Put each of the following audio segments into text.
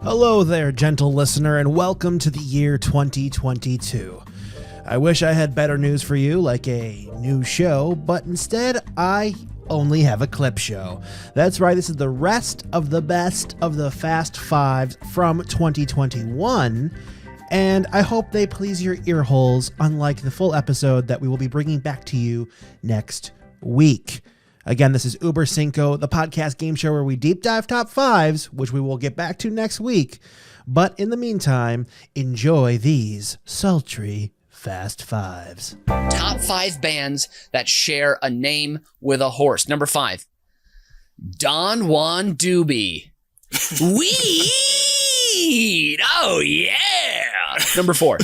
Hello there, gentle listener, and welcome to the year 2022. I wish I had better news for you, like a new show, but instead I only have a clip show. That's right, this is the rest of the best of the Fast Fives from 2021, and I hope they please your ear holes, unlike the full episode that we will be bringing back to you next week. Again, this is Über Cinco, the podcast game show where we deep dive top fives, which we will get back to next week. But in the meantime, enjoy these sultry Fast Fives. Top 5 bands that share a name with a horse. Number 5, Don Juan Doobie. Weed! Oh, yeah! Number 4.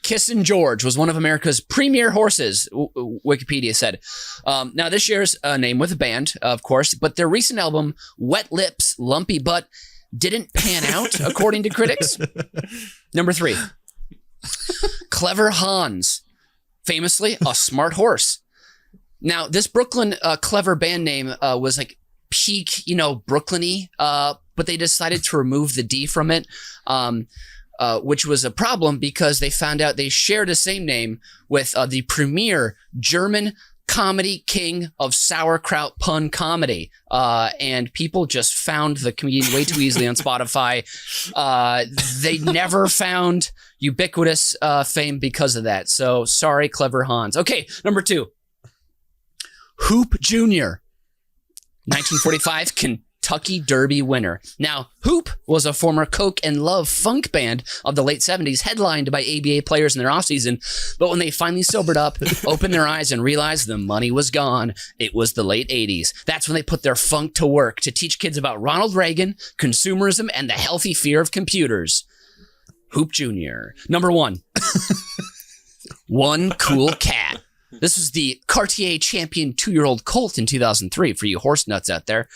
Kissin' George was one of America's premier horses, Wikipedia said. Now, this shares a name with a band, of course, but their recent album, Wet Lips, Lumpy Butt, didn't pan out, according to critics. Number 3, Clever Hans, famously a smart horse. Now, this Brooklyn Clever band name was like peak, Brooklyn-y, but they decided to remove the D from it. Which was a problem because they found out they shared the same name with the premier German comedy king of sauerkraut pun comedy. And people just found the comedian way too easily on Spotify. They never found ubiquitous fame because of that. So sorry, Clever Hans. Okay, number 2. Hoop Jr., 1945 Kentucky Derby winner. Now, Hoop was a former Coke and Love funk band of the late 70s, headlined by ABA players in their offseason. But when they finally sobered up, opened their eyes, and realized the money was gone, it was the late 80s. That's when they put their funk to work to teach kids about Ronald Reagan, consumerism, and the healthy fear of computers. Hoop Jr. Number 1. One Cool Cat. This was the Cartier champion 2-year-old colt in 2003 for you horse nuts out there.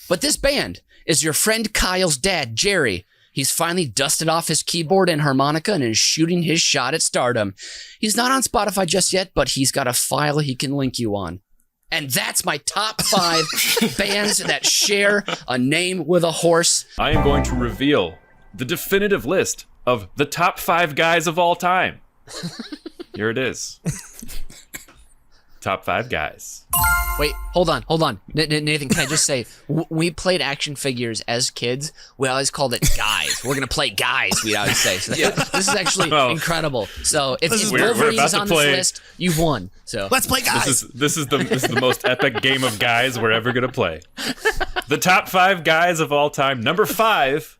But this band is your friend Kyle's dad, Jerry. He's finally dusted off his keyboard and harmonica and is shooting his shot at stardom. He's not on Spotify just yet, but he's got a file he can link you on. And that's my top 5 bands that share a name with a horse. I am going to reveal the definitive list of the top 5 guys of all time. Here it is. Top 5 guys. Wait, hold on. Nathan, can I just say, we played action figures as kids. We always called it guys. We're going to play guys, we always say. So this is actually incredible. So if Wolverine's on this list, you've won. So let's play guys. This is the most epic game of guys we're ever going to play. The top 5 guys of all time. Number 5,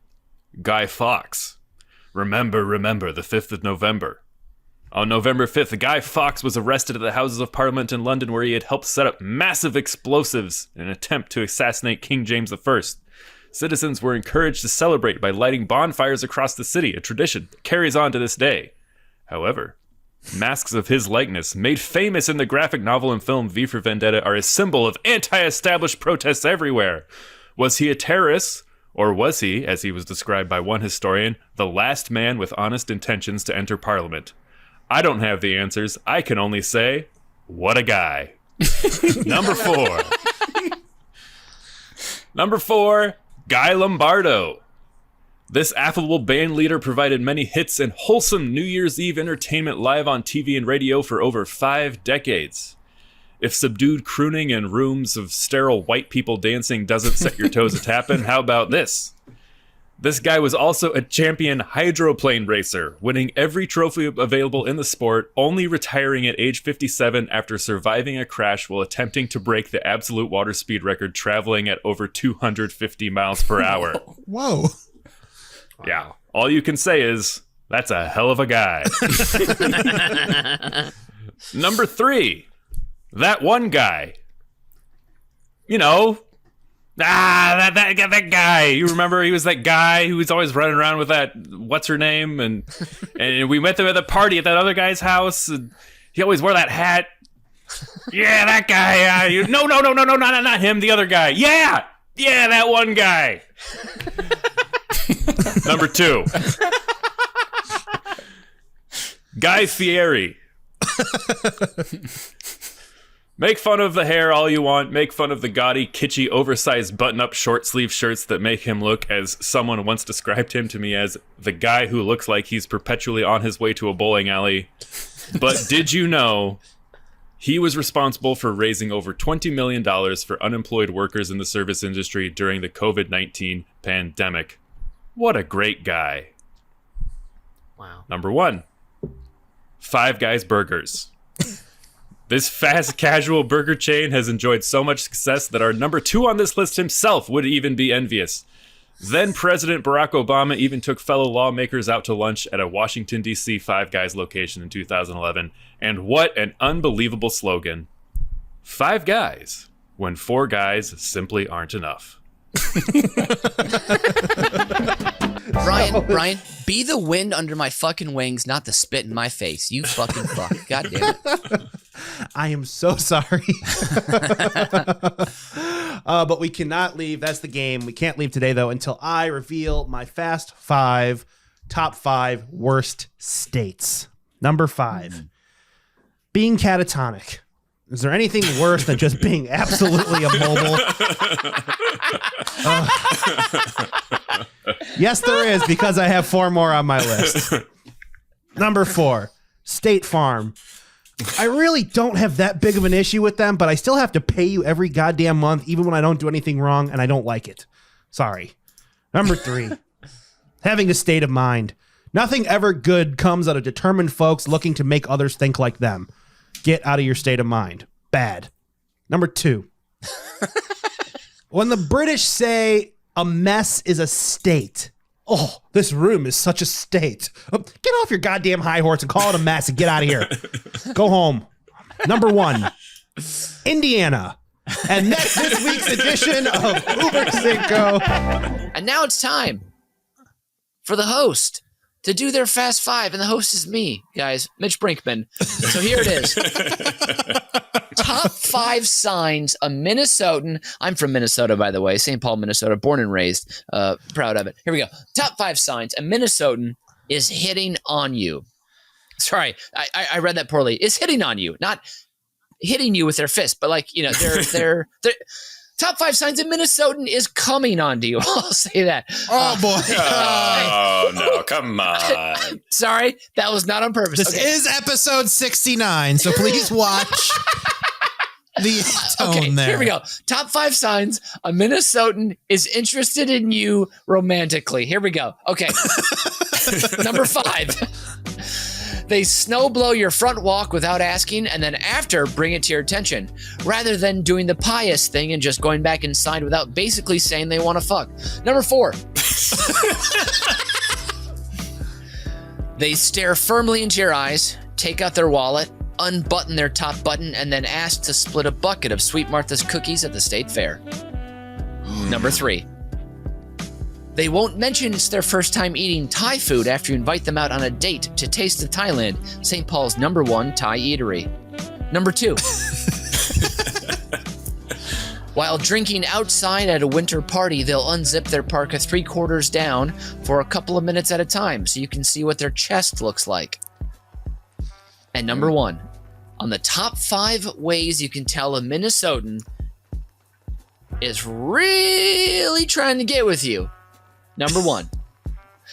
Guy Fawkes. Remember, the 5th of November. On November 5th, Guy Fawkes was arrested at the Houses of Parliament in London, where he had helped set up massive explosives in an attempt to assassinate King James I. Citizens were encouraged to celebrate by lighting bonfires across the city, a tradition that carries on to this day. However, masks of his likeness, made famous in the graphic novel and film V for Vendetta, are a symbol of anti-established protests everywhere. Was he a terrorist? Or was he, as he was described by one historian, the last man with honest intentions to enter Parliament? I don't have the answers. I can only say, what a guy. Number 4. Number 4, Guy Lombardo. This affable band leader provided many hits and wholesome New Year's Eve entertainment live on TV and radio for over 5 decades. If subdued crooning and rooms of sterile white people dancing doesn't set your toes a-tapping, how about this? This guy was also a champion hydroplane racer, winning every trophy available in the sport, only retiring at age 57 after surviving a crash while attempting to break the absolute water speed record, traveling at over 250 miles per hour. Whoa. Yeah. All you can say is, that's a hell of a guy. Number 3, that one guy. That guy. You remember he was that guy who was always running around with that what's her name, and we met them at the party at that other guy's house, and he always wore that hat. Yeah, that guy. No, not him. The other guy. Yeah, that one guy. Number 2, Guy Fieri. Make fun of the hair all you want. Make fun of the gaudy, kitschy, oversized button-up short-sleeve shirts that make him look, as someone once described him to me, as the guy who looks like he's perpetually on his way to a bowling alley. But did you know he was responsible for raising over $20 million for unemployed workers in the service industry during the COVID-19 pandemic? What a great guy. Wow. Number 1, Five Guys Burgers. This fast casual burger chain has enjoyed so much success that our number 2 on this list himself would even be envious. Then President Barack Obama even took fellow lawmakers out to lunch at a Washington, D.C. Five Guys location in 2011. And what an unbelievable slogan. 5 guys, when 4 guys simply aren't enough. Brian, be the wind under my fucking wings, not the spit in my face. You fucking fuck. God damn it. I am so sorry. But we cannot leave. That's the game. We can't leave today, though, until I reveal my top 5 worst states. Number 5, being catatonic. Is there anything worse than just being absolutely immobile? Yes, there is, because I have 4 more on my list. Number 4, State Farm. I really don't have that big of an issue with them, but I still have to pay you every goddamn month, even when I don't do anything wrong and I don't like it. Sorry. Number 3, having a state of mind. Nothing ever good comes out of determined folks looking to make others think like them. Get out of your state of mind. Bad. Number 2, when the British say a mess is a state. Oh, this room is such a state. Get off your goddamn high horse and call it a mess and get out of here. Go home. Number 1, Indiana. And that's this week's edition of Über Cinco. And now it's time for the host to do their Fast 5. And the host is me, guys, Mitch Brinkman. So here it is. Top 5 signs a Minnesotan. I'm from Minnesota, by the way. St. Paul, Minnesota, born and raised. Proud of it. Here we go. Top 5 signs a Minnesotan is hitting on you. Sorry, I read that poorly. Is hitting on you, not hitting you with their fist, but like, you know, they're top 5 signs a Minnesotan is coming onto you. I'll say that. Oh, boy. Oh, no. Come on. Sorry, that was not on purpose. This is episode 69, so please watch the tone there. Here we go. Top 5 signs a Minnesotan is interested in you romantically. Here we go. Okay. Number 5. They snow blow your front walk without asking, and then after bring it to your attention, rather than doing the pious thing and just going back inside without basically saying they want to fuck. Number 4. They stare firmly into your eyes, take out their wallet, unbutton their top button, and then ask to split a bucket of Sweet Martha's cookies at the state fair. Number 3. They won't mention it's their first time eating Thai food after you invite them out on a date to Taste of Thailand, St. Paul's #1 Thai eatery. Number 2. While drinking outside at a winter party, they'll unzip their parka 3/4 down for a couple of minutes at a time so you can see what their chest looks like. And number 1, on the top 5 ways you can tell a Minnesotan is really trying to get with you. Number 1,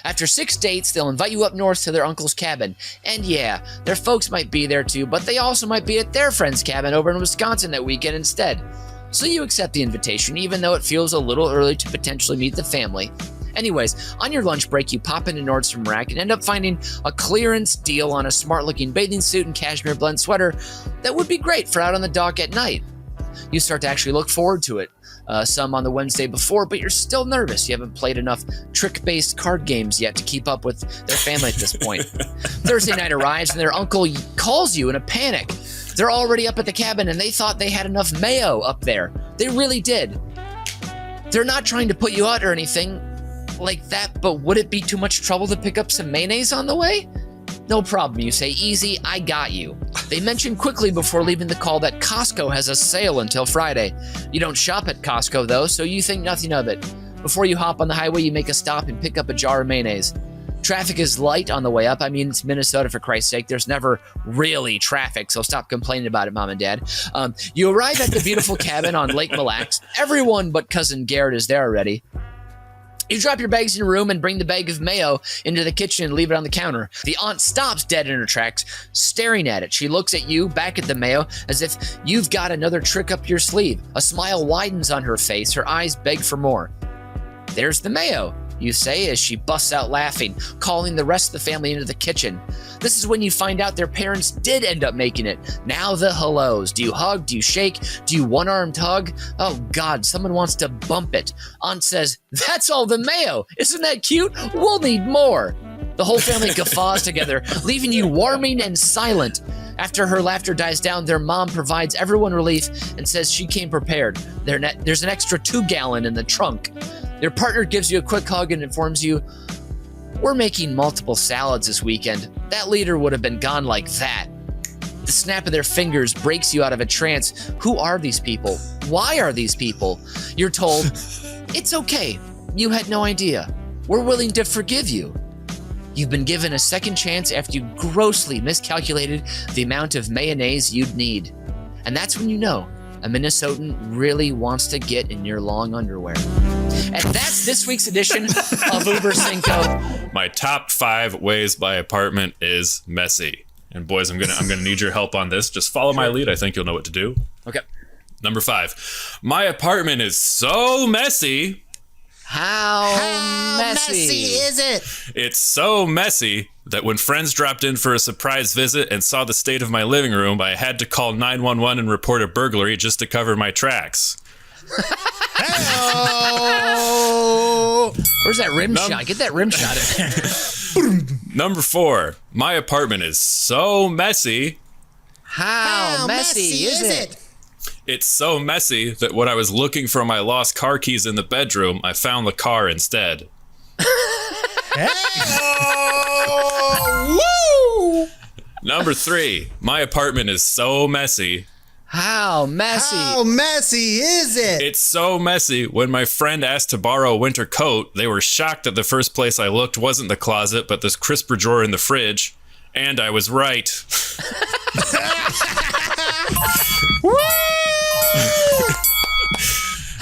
after 6 dates, they'll invite you up north to their uncle's cabin. And yeah, their folks might be there too, but they also might be at their friend's cabin over in Wisconsin that weekend instead. So you accept the invitation, even though it feels a little early to potentially meet the family. Anyways, on your lunch break, you pop into Nordstrom Rack and end up finding a clearance deal on a smart-looking bathing suit and cashmere blend sweater that would be great for out on the dock at night. You start to actually look forward to it. Some on the Wednesday before, but you're still nervous. You haven't played enough trick-based card games yet to keep up with their family at this point. Thursday night arrives and their uncle calls you in a panic. They're already up at the cabin and they thought they had enough mayo up there. They really did. They're not trying to put you out or anything like that, but would it be too much trouble to pick up some mayonnaise on the way? No problem, you say. Easy, I got you. They mention quickly before leaving the call that Costco has a sale until Friday. You don't shop at Costco though, so you think nothing of it. Before you hop on the highway, you make a stop and pick up a jar of mayonnaise. Traffic is light on the way up. I mean, it's Minnesota, for Christ's sake. There's never really traffic, so stop complaining about it, Mom and Dad. You arrive at the beautiful cabin on Lake Mille Lacs. Everyone but Cousin Garrett is there already. You drop your bags in your room and bring the bag of mayo into the kitchen and leave it on the counter. The aunt stops dead in her tracks, staring at it. She looks at you, back at the mayo, as if you've got another trick up your sleeve. A smile widens on her face. Her eyes beg for more. "There's the mayo," you say as she busts out laughing, calling the rest of the family into the kitchen. This is when you find out their parents did end up making it. Now the hellos. Do you hug? Do you shake? Do you one-armed hug? Oh God, someone wants to bump it. Aunt says, "That's all the mayo. Isn't that cute? We'll need more." The whole family guffaws together, leaving you warming and silent. After her laughter dies down, their mom provides everyone relief and says she came prepared. There's an extra 2-gallon in the trunk. Their partner gives you a quick hug and informs you, "We're making multiple salads this weekend." That leader would have been gone like that. The snap of their fingers breaks you out of a trance. Who are these people? Why are these people? You're told, "It's okay. You had no idea. We're willing to forgive you." You've been given a second chance after you grossly miscalculated the amount of mayonnaise you'd need. And that's when you know a Minnesotan really wants to get in your long underwear. And that's this week's edition of Über Cinco. My top 5 ways my apartment is messy. And boys, I'm gonna need your help on this. Just follow my lead. I think you'll know what to do. Okay. Number 5. My apartment is so messy. How messy is it? It's so messy that when friends dropped in for a surprise visit and saw the state of my living room, I had to call 911 and report a burglary just to cover my tracks. Where's that rim shot? Get that rim shot in there. Number 4. My apartment is so messy. How messy is it? It's so messy that when I was looking for my lost car keys in the bedroom, I found the car instead. Woo! Number 3. My apartment is so messy. How messy? How messy is it? It's so messy. When my friend asked to borrow a winter coat, they were shocked that the first place I looked wasn't the closet, but this crisper drawer in the fridge. And I was right.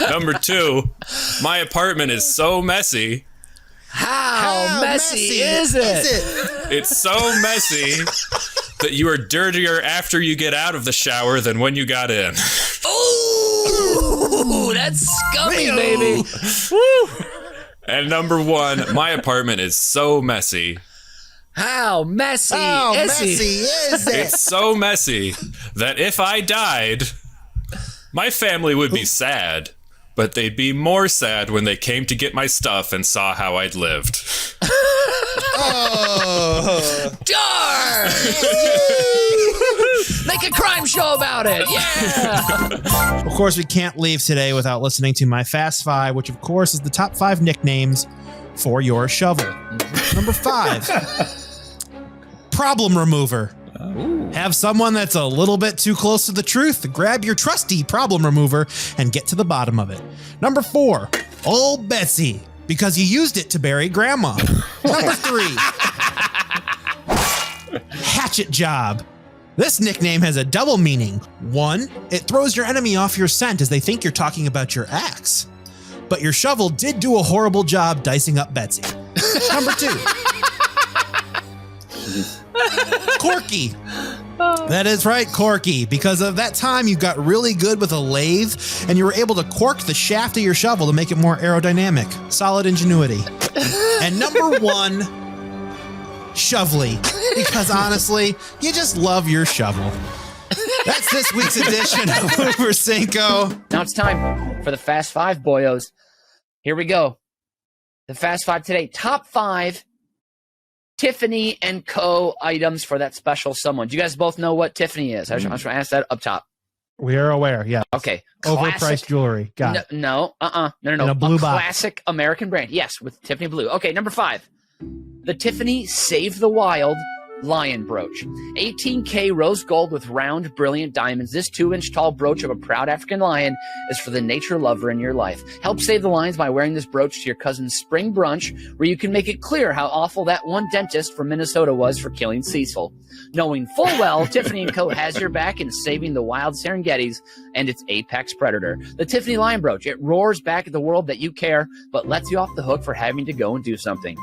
Number 2. My apartment is so messy. How messy is it? It's so messy that you are dirtier after you get out of the shower than when you got in. Ooh, that's scummy, baby. Woo. And number 1, my apartment is so messy. How messy How is messy it? is it? It's so messy that if I died, my family would be sad, but they'd be more sad when they came to get my stuff and saw how I'd lived. Oh. Darn! Make a crime show about it. Yeah. Of course, we can't leave today without listening to my Fast Five, which of course is the top 5 nicknames for your shovel. Number 5, problem remover. Have someone that's a little bit too close to the truth. Grab your trusty problem remover and get to the bottom of it. Number 4, Old Betsy, because you used it to bury grandma. Number 3, hatchet job. This nickname has a double meaning. 1, it throws your enemy off your scent as they think you're talking about your axe. But your shovel did do a horrible job dicing up Betsy. Number 2, Corky. That is right, Corky. Because of that time you got really good with a lathe and you were able to cork the shaft of your shovel to make it more aerodynamic. Solid ingenuity. And number 1, Shovely. Because honestly, you just love your shovel. That's this week's edition of Über Cinco. Now it's time for the Fast 5, boyos. Here we go. The Fast 5 today. Top 5 Tiffany & Co. items for that special someone. Do you guys both know what Tiffany is? I just want to ask that up top. We are aware, yeah. Okay. Overpriced jewelry. Got it. No. No. In a blue box. Classic American brand. Yes, with Tiffany Blue. Okay, number 5. The Tiffany Save the Wild lion brooch. 18K rose gold with round, brilliant diamonds. This 2-inch tall brooch of a proud African lion is for the nature lover in your life. Help save the lions by wearing this brooch to your cousin's spring brunch, where you can make it clear how awful that one dentist from Minnesota was for killing Cecil. Knowing full well Tiffany & Co. has your back in saving the wild Serengetis and its apex predator. The Tiffany Lion Brooch, it roars back at the world that you care, but lets you off the hook for having to go and do something.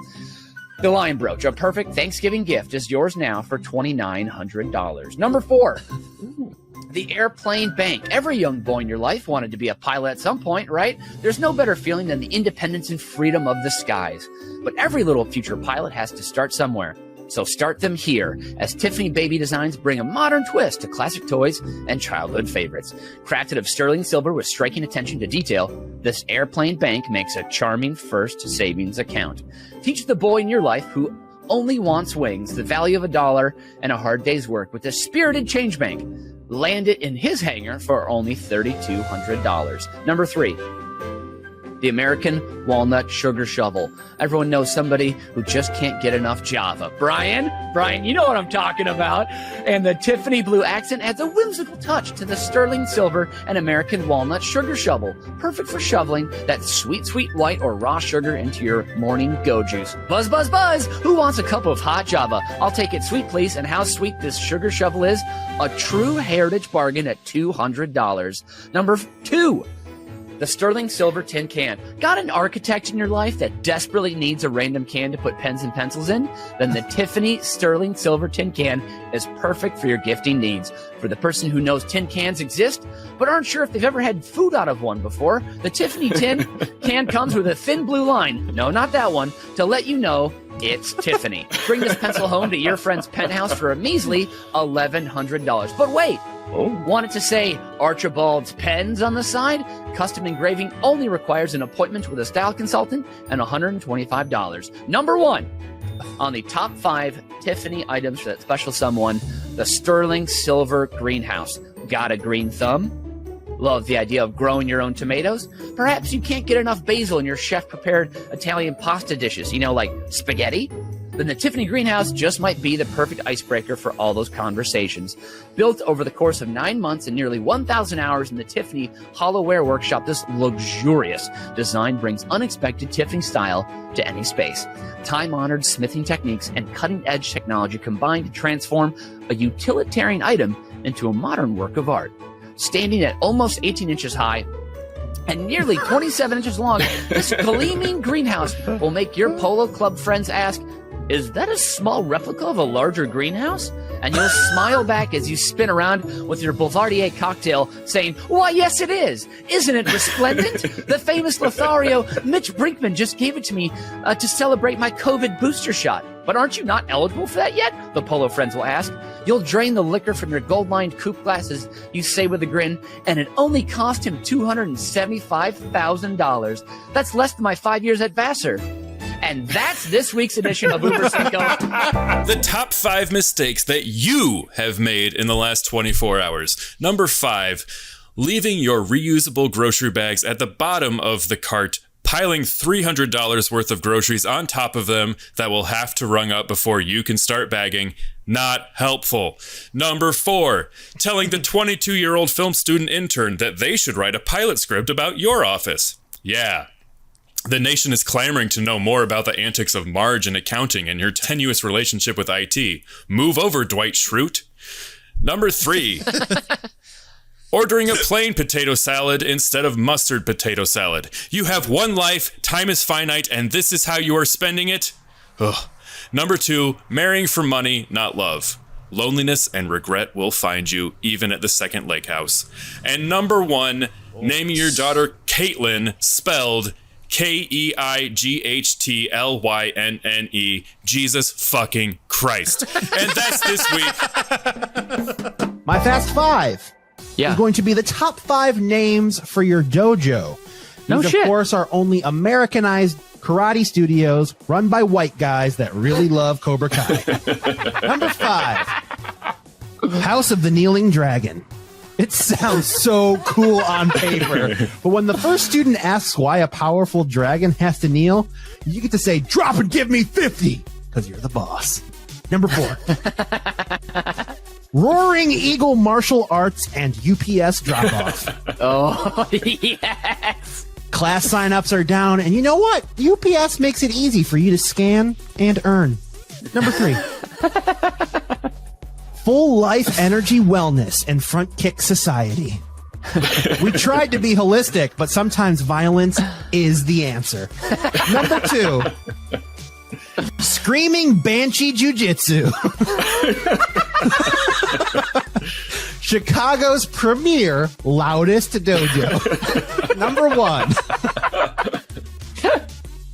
The Lion Brooch, a perfect Thanksgiving gift, is yours now for $2,900. Number 4, the Airplane Bank. Every young boy in your life wanted to be a pilot at some point, right? There's no better feeling than the independence and freedom of the skies. But every little future pilot has to start somewhere. So start them here, as Tiffany Baby Designs bring a modern twist to classic toys and childhood favorites. Crafted of sterling silver with striking attention to detail, this Airplane Bank makes a charming first savings account. Teach the boy in your life who only wants wings the value of $1 and a hard day's work with this spirited change bank. Land it in his hangar for only $3,200. Number 3. The American Walnut Sugar Shovel. Everyone knows somebody who just can't get enough Java. Brian, you know what I'm talking about. And the Tiffany blue accent adds a whimsical touch to the sterling silver and American Walnut Sugar Shovel. Perfect for shoveling that sweet, sweet white or raw sugar into your morning go juice. Buzz, buzz, buzz! Who wants a cup of hot Java? I'll take it sweet, please. And how sweet this sugar shovel is? A true heritage bargain at $200. Number 2. The sterling silver tin can. Got an architect in your life that desperately needs a random can to put pens and pencils in? Then the Tiffany sterling silver tin can is perfect for your gifting needs. For the person who knows tin cans exist, but aren't sure if they've ever had food out of one before, the Tiffany tin can comes with a thin blue line, no, not that one, to let you know it's Tiffany. Bring this pencil home to your friend's penthouse for a measly $1,100. But wait! Want it to say Archibald's Pens on the side? Custom engraving only requires an appointment with a style consultant and $125. Number 1 on the top 5 Tiffany items for that special someone, the sterling silver greenhouse. Got a green thumb? Love the idea of growing your own tomatoes? Perhaps you can't get enough basil in your chef-prepared Italian pasta dishes, like spaghetti? Then the Tiffany Greenhouse just might be the perfect icebreaker for all those conversations. Built over the course of 9 months and nearly 1,000 hours in the Tiffany Hollowware Workshop, this luxurious design brings unexpected Tiffany style to any space. Time-honored smithing techniques and cutting-edge technology combine to transform a utilitarian item into a modern work of art. Standing at almost 18 inches high and nearly 27 inches long, this gleaming greenhouse will make your Polo Club friends ask, "Is that a small replica of a larger greenhouse?" And you'll smile back as you spin around with your Boulevardier cocktail saying, "Why, yes, it is. Isn't it resplendent? The famous Lothario, Mitch Brinkman, just gave it to me to celebrate my COVID booster shot. But aren't you not eligible for that yet?" the Polo friends will ask. You'll drain the liquor from your gold-lined coupe glasses, you say with a grin, and it only cost him $275,000. That's less than my 5 years at Vassar. And that's this week's edition of Über Cinco. The top 5 mistakes that you have made in the last 24 hours. Number 5, leaving your reusable grocery bags at the bottom of the cart, piling $300 worth of groceries on top of them that will have to rung up before you can start bagging. Not helpful. Number 4, telling the 22-year-old film student intern that they should write a pilot script about your office. Yeah. The nation is clamoring to know more about the antics of Marge and accounting and your tenuous relationship with IT. Move over, Dwight Schrute. Number 3, ordering a plain potato salad instead of mustard potato salad. You have one life, time is finite, and this is how you are spending it? Ugh. Number 2, marrying for money, not love. Loneliness and regret will find you, even at the second lake house. And number 1, naming your daughter Caitlin, spelled Keightlynnne. Jesus fucking Christ. And that's this week. My Fast 5 is going to be the top 5 names for your dojo. No These, shit. of course, are only Americanized karate studios run by white guys that really love Cobra Kai. Number 5, House of the Kneeling Dragon. It sounds so cool on paper, but when the first student asks why a powerful dragon has to kneel, you get to say, "Drop and give me 50," because you're the boss. Number 4. Roaring Eagle Martial Arts and UPS drop-off. Oh, yes. Class signups are down, and you know what? UPS makes it easy for you to scan and earn. Number 3. Full life energy wellness and front kick society. We tried to be holistic, but sometimes violence is the answer. Number 2. Screaming Banshee Jiu-Jitsu. Chicago's premier loudest dojo. Number 1.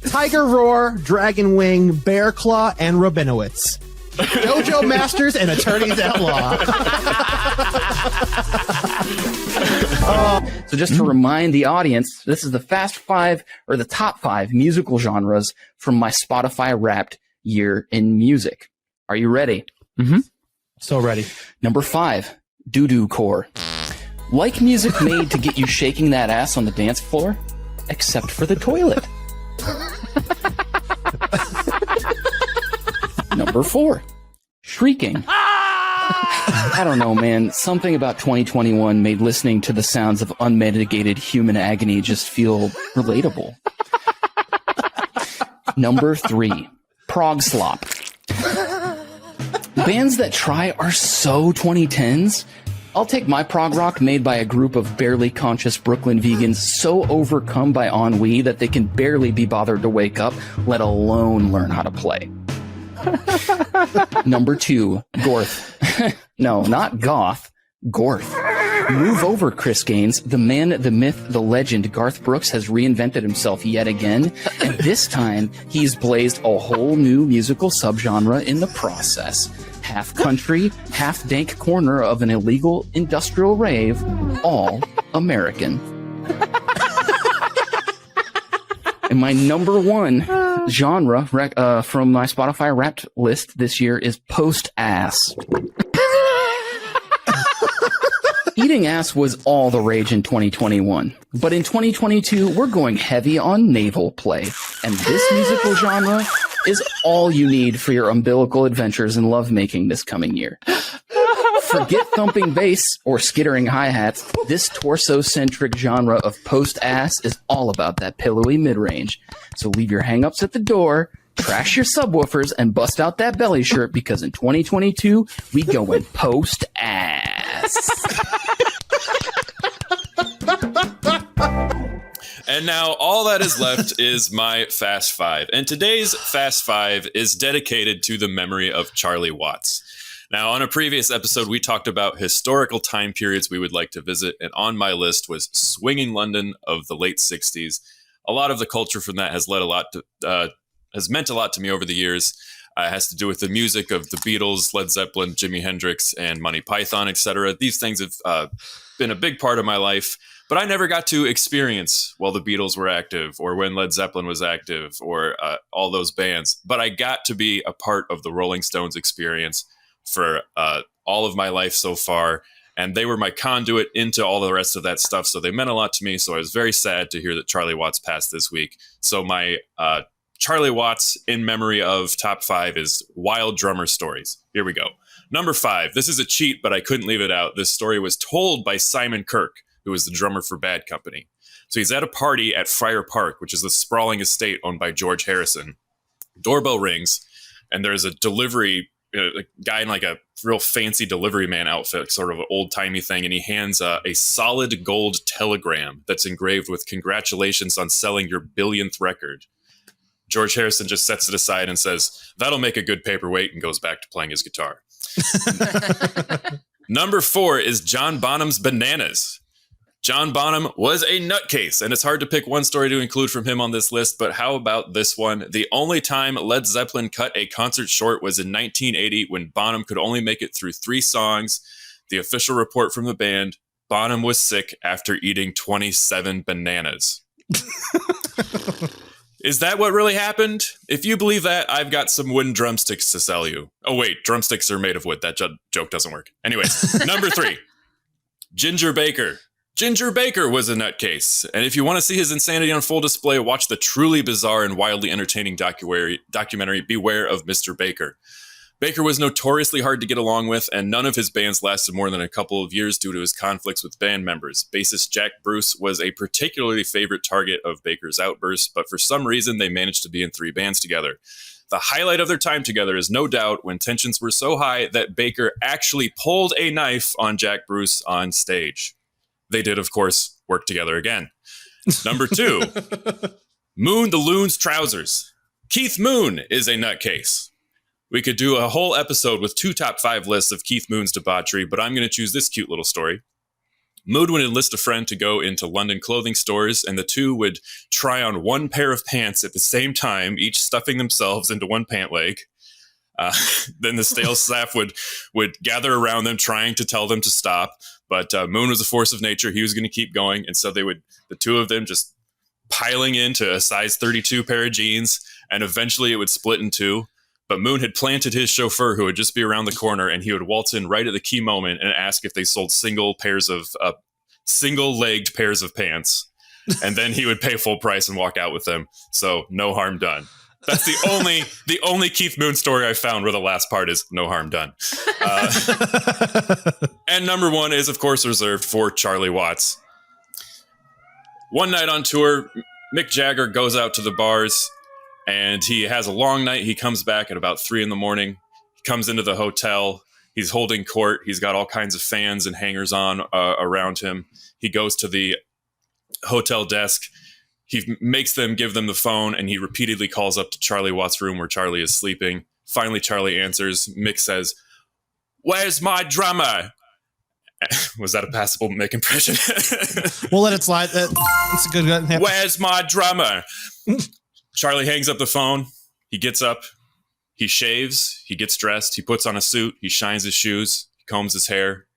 Tiger Roar, Dragon Wing, Bear Claw, and Rabinowitz. Dojo masters and attorneys at law. So just to remind the audience, this is the Fast 5 or the top 5 musical genres from my Spotify Wrapped year in music. Are you ready? So ready. Number 5, doo-doo core. Like music made to get you shaking that ass on the dance floor, except for the toilet. Number 4, shrieking. I don't know, man. Something about 2021 made listening to the sounds of unmitigated human agony just feel relatable. Number 3, prog slop. Bands that try are so 2010s. I'll take my prog rock made by a group of barely conscious Brooklyn vegans so overcome by ennui that they can barely be bothered to wake up, let alone learn how to play. Number 2, Gorth. No, not goth. Gorth. Move over, Chris Gaines. The man, the myth, the legend, Garth Brooks has reinvented himself yet again, and this time he's blazed a whole new musical subgenre in the process. Half country, half dank corner of an illegal industrial rave, all American. And my number 1 genre from my Spotify Wrapped list this year is post-ass. Eating ass was all the rage in 2021. But in 2022, we're going heavy on navel play. And this musical genre is all you need for your umbilical adventures and lovemaking this coming year. Forget thumping bass or skittering hi-hats. This torso-centric genre of post-ass is all about that pillowy mid-range. So leave your hang-ups at the door, trash your subwoofers, and bust out that belly shirt because in 2022, we going post-ass. And now all that is left is my Fast Five. And today's Fast Five is dedicated to the memory of Charlie Watts. Now, on a previous episode, we talked about historical time periods we would like to visit. And on my list was swinging London of the late 60s. A lot of the culture from that has has meant a lot to me over the years. It has to do with the music of the Beatles, Led Zeppelin, Jimi Hendrix, and Monty Python, etc. These things have been a big part of my life. But I never got to experience while the Beatles were active or when Led Zeppelin was active or all those bands. But I got to be a part of the Rolling Stones experience for all of my life so far. And they were my conduit into all the rest of that stuff. So they meant a lot to me. So I was very sad to hear that Charlie Watts passed this week. So my Charlie Watts in memory of top 5 is Wild Drummer Stories. Here we go. Number 5. This is a cheat, but I couldn't leave it out. This story was told by Simon Kirke, who was the drummer for Bad Company. So he's at a party at Friar Park, which is the sprawling estate owned by George Harrison. Doorbell rings, and there's a delivery a guy in like a real fancy delivery man outfit, sort of an old-timey thing, and he hands a solid gold telegram that's engraved with "Congratulations on selling your billionth record." George Harrison just sets it aside and says, "That'll make a good paperweight," and goes back to playing his guitar. Number 4 is John Bonham's Bananas. John Bonham was a nutcase, and it's hard to pick one story to include from him on this list, but how about this one? The only time Led Zeppelin cut a concert short was in 1980 when Bonham could only make it through 3 songs. The official report from the band, Bonham was sick after eating 27 bananas. Is that what really happened? If you believe that, I've got some wooden drumsticks to sell you. Oh wait, drumsticks are made of wood. That joke doesn't work. Anyways, number 3, Ginger Baker. Ginger Baker was a nutcase, and if you want to see his insanity on full display, watch the truly bizarre and wildly entertaining documentary Beware of Mr. Baker. Baker was notoriously hard to get along with, and none of his bands lasted more than a couple of years due to his conflicts with band members. Bassist Jack Bruce was a particularly favorite target of Baker's outbursts, but for some reason they managed to be in 3 bands together. The highlight of their time together is no doubt when tensions were so high that Baker actually pulled a knife on Jack Bruce on stage. They did, of course, work together again. Number 2, Moon the Loon's Trousers. Keith Moon is a nutcase. We could do a whole episode with 2 top 5 lists of Keith Moon's debauchery, but I'm going to choose this cute little story. Moon would enlist a friend to go into London clothing stores, and the two would try on 1 pair of pants at the same time, each stuffing themselves into 1 pant leg. Then the sales staff would gather around them, trying to tell them to stop. But Moon was a force of nature. He was going to keep going, and so the 2 of them just piling into a size 32 pair of jeans, and eventually it would split in 2. But Moon had planted his chauffeur, who would just be around the corner, and he would waltz in right at the key moment and ask if they sold single-legged pairs of pants. And then he would pay full price and walk out with them. So no harm done. That's the only Keith Moon story I found where the last part is no harm done. And number 1 is, of course, reserved for Charlie Watts. One night on tour, Mick Jagger goes out to the bars, and he has a long night. He comes back at about 3 a.m. He comes into the hotel. He's holding court. He's got all kinds of fans and hangers-on around him. He goes to the hotel desk. He makes them give them the phone, and he repeatedly calls up to Charlie Watts' room where Charlie is sleeping. Finally, Charlie answers. Mick says, "Where's my drummer?" Was that a passable Mick impression? We'll let it slide. That's a good one. Yeah. "Where's my drummer?" Charlie hangs up the phone. He gets up. He shaves. He gets dressed. He puts on a suit. He shines his shoes. He combs his hair.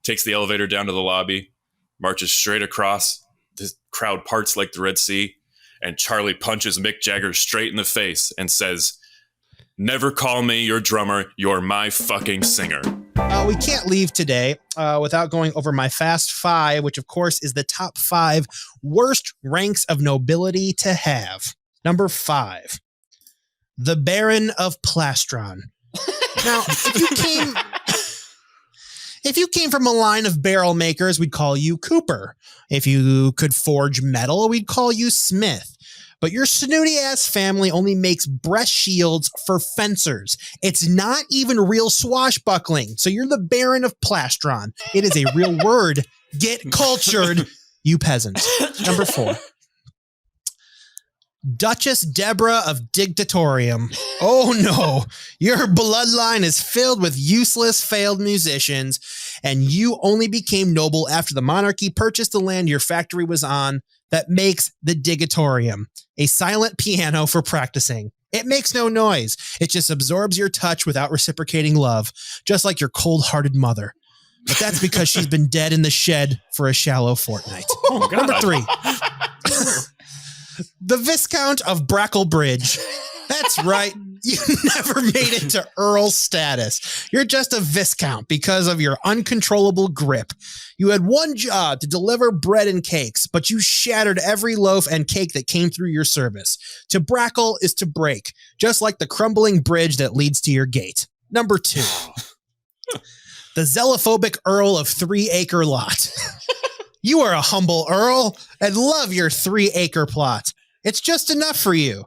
Takes the elevator down to the lobby. Marches straight across. The crowd parts like the Red Sea. And Charlie punches Mick Jagger straight in the face and says, "Never call me your drummer. You're my fucking singer." We can't leave today without going over my Fast 5, which, of course, is the top 5 worst ranks of nobility to have. Number 5, the Baron of Plastron. Now, if you came from a line of barrel makers, we'd call you Cooper. If you could forge metal, we'd call you Smith. But your snooty-ass family only makes breast shields for fencers. It's not even real swashbuckling, so you're the Baron of Plastron. It is a real word. Get cultured, you peasants. Number 4. Duchess Deborah of Dictatorium. Oh no, your bloodline is filled with useless failed musicians, and you only became noble after the monarchy purchased the land your factory was on that makes the Digatorium, a silent piano for practicing. It makes no noise. It just absorbs your touch without reciprocating love, just like your cold-hearted mother. But that's because she's been dead in the shed for a shallow fortnight. Oh, God. Number 3. The Viscount of Brachle Bridge. That's right. You never made it to Earl status. You're just a Viscount because of your uncontrollable grip. You had one job to deliver bread and cakes, but you shattered every loaf and cake that came through your service. To Brachle is to break, just like the crumbling bridge that leads to your gate. Number 2. The xenophobic Earl of 3 Acre Lot. You are a humble Earl and love your 3-acre plot. It's just enough for you.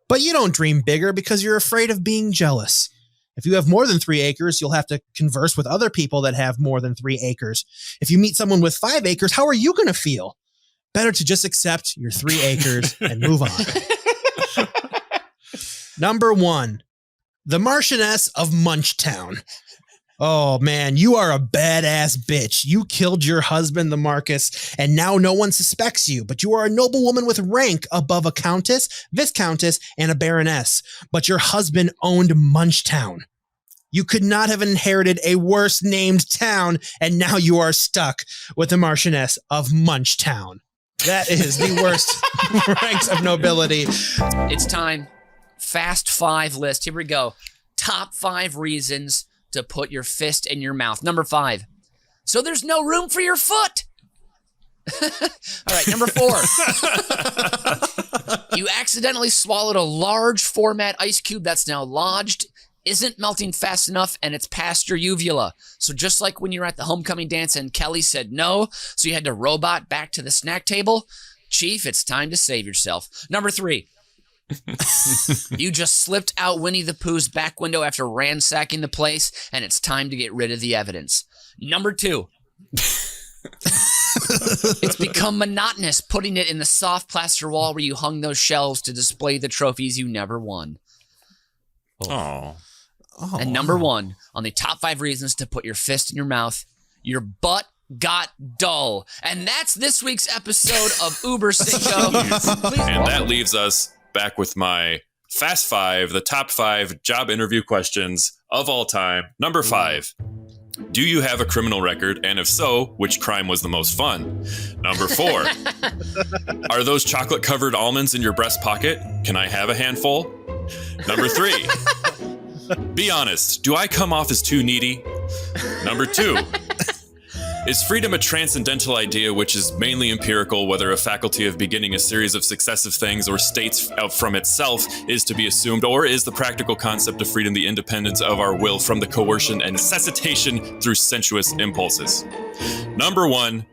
But you don't dream bigger because you're afraid of being jealous. If you have more than 3 acres, you'll have to converse with other people that have more than 3 acres. If you meet someone with 5 acres, how are you going to feel? Better to just accept your 3 acres and move on. Number 1, the Marchioness of Munchtown. Oh, man, you are a badass bitch. You killed your husband, the Marcus, and now no one suspects you. But you are a noble woman with rank above a countess, viscountess, and a baroness. But your husband owned Munchtown. You could not have inherited a worse named town, and now you are stuck with the Marchioness of Munchtown. That is the worst ranks of nobility. It's time. Fast 5 list. Here we go. Top 5 reasons to put your fist in your mouth. Number 5. So there's no room for your foot. All right, number 4. You accidentally swallowed a large format ice cube that's now lodged isn't melting fast enough and it's past your uvula. So just like when you're at the homecoming dance and Kelly said no, so you had to robot back to the snack table, Chief, it's time to save yourself. Number 3. You just slipped out Winnie the Pooh's back window after ransacking the place, and it's time to get rid of the evidence. Number 2. It's become monotonous putting it in the soft plaster wall where you hung those shelves to display the trophies you never won. Oh. And number 1, on the top 5 reasons to put your fist in your mouth, your butt got dull. And that's this week's episode of Über Cinco. And that leaves us back with my Fast 5, the top 5 job interview questions of all time. Number 5. Do you have a criminal record? And if so, which crime was the most fun? Number 4. Are those chocolate-covered almonds in your breast pocket? Can I have a handful? Number 3. Be honest. Do I come off as too needy? Number 2. Is freedom a transcendental idea which is mainly empirical, whether a faculty of beginning a series of successive things or states from itself is to be assumed, or is the practical concept of freedom the independence of our will from the coercion and necessitation through sensuous impulses? Number 1,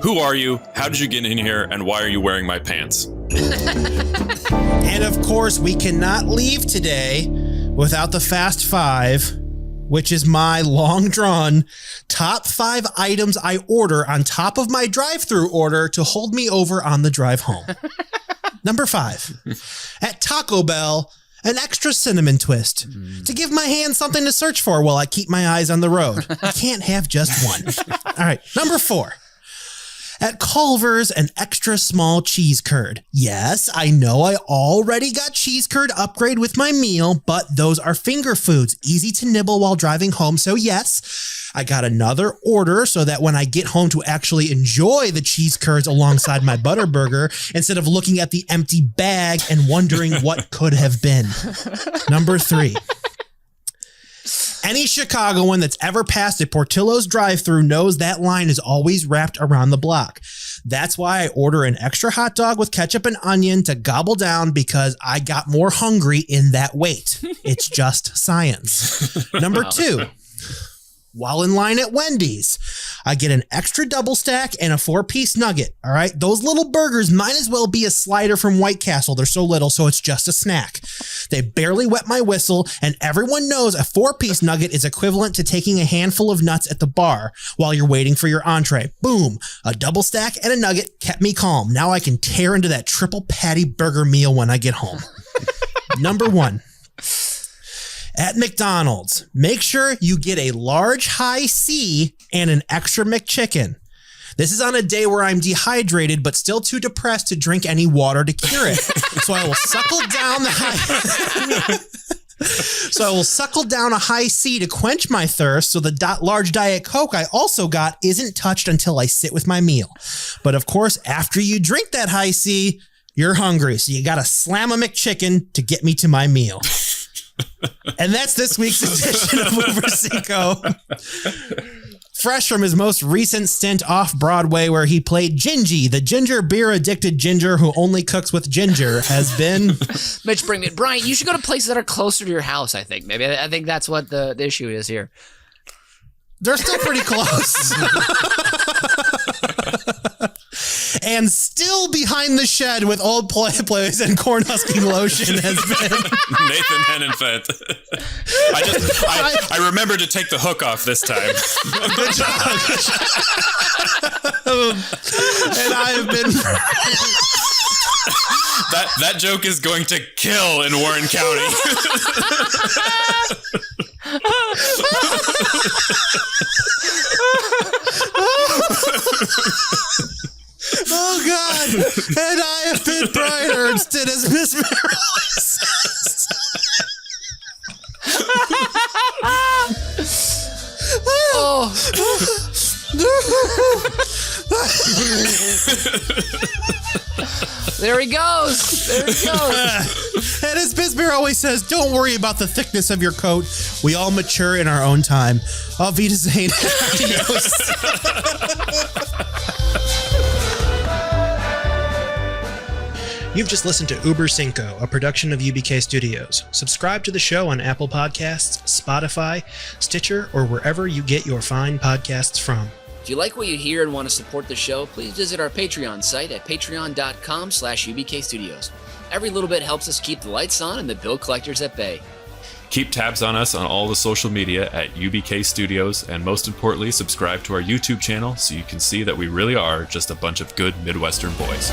who are you? How did you get in here? And why are you wearing my pants? And of course, we cannot leave today without the Fast 5, which is my long-drawn top 5 items I order on top of my drive-thru order to hold me over on the drive home. Number 5, at Taco Bell, an extra cinnamon twist to give my hands something to search for while I keep my eyes on the road. You can't have just one. All right, number 4. At Culver's, an extra small cheese curd. Yes, I know I already got cheese curd upgrade with my meal, but those are finger foods, easy to nibble while driving home. So yes, I got another order so that when I get home to actually enjoy the cheese curds alongside my butter burger, instead of looking at the empty bag and wondering what could have been. Number 3. Any Chicagoan that's ever passed a Portillo's drive-thru knows that line is always wrapped around the block. That's why I order an extra hot dog with ketchup and onion to gobble down, because I got more hungry in that wait. It's just science. Number 2. While in line at Wendy's, I get an extra double stack and a 4-piece nugget. All right. Those little burgers might as well be a slider from White Castle. They're so little, so it's just a snack. They barely wet my whistle, and everyone knows a 4-piece nugget is equivalent to taking a handful of nuts at the bar while you're waiting for your entree. Boom. A double stack and a nugget kept me calm. Now I can tear into that triple patty burger meal when I get home. Number 1. At McDonald's, make sure you get a large high C and an extra McChicken. This is on a day where I'm dehydrated, but still too depressed to drink any water to cure it. So I will suckle down a high C to quench my thirst, so the large Diet Coke I also got isn't touched until I sit with my meal. But of course, after you drink that high C, you're hungry, so you gotta slam a McChicken to get me to my meal. And that's this week's edition of Über Cinco. Fresh from his most recent stint off Broadway, where he played Gingy, the ginger beer addicted ginger who only cooks with ginger, has been Mitch, bring it. Brian, you should go to places that are closer to your house, I think. Maybe I think that's what the issue is here. They're still pretty close. And still behind the shed with old plays and corn husking lotion has been Nathan Hennenfett. I remembered to take the hook off this time. Good job. And I have been that joke is going to kill in Warren County. Oh God! And I have been Brian Ernston as Miss Merrill says. Oh. There he goes. There he goes. And as Bisbeer always says, don't worry about the thickness of your coat. We all mature in our own time. Auf Wiedersehen. Adios. You've just listened to Über Cinco, a production of UBK Studios. Subscribe to the show on Apple Podcasts, Spotify, Stitcher, or wherever you get your fine podcasts from. If you like what you hear and want to support the show, please visit our Patreon site at patreon.com/UBKstudios. Every little bit helps us keep the lights on and the bill collectors at bay. Keep tabs on us on all the social media at UBK Studios, and most importantly, subscribe to our YouTube channel so you can see that we really are just a bunch of good Midwestern boys.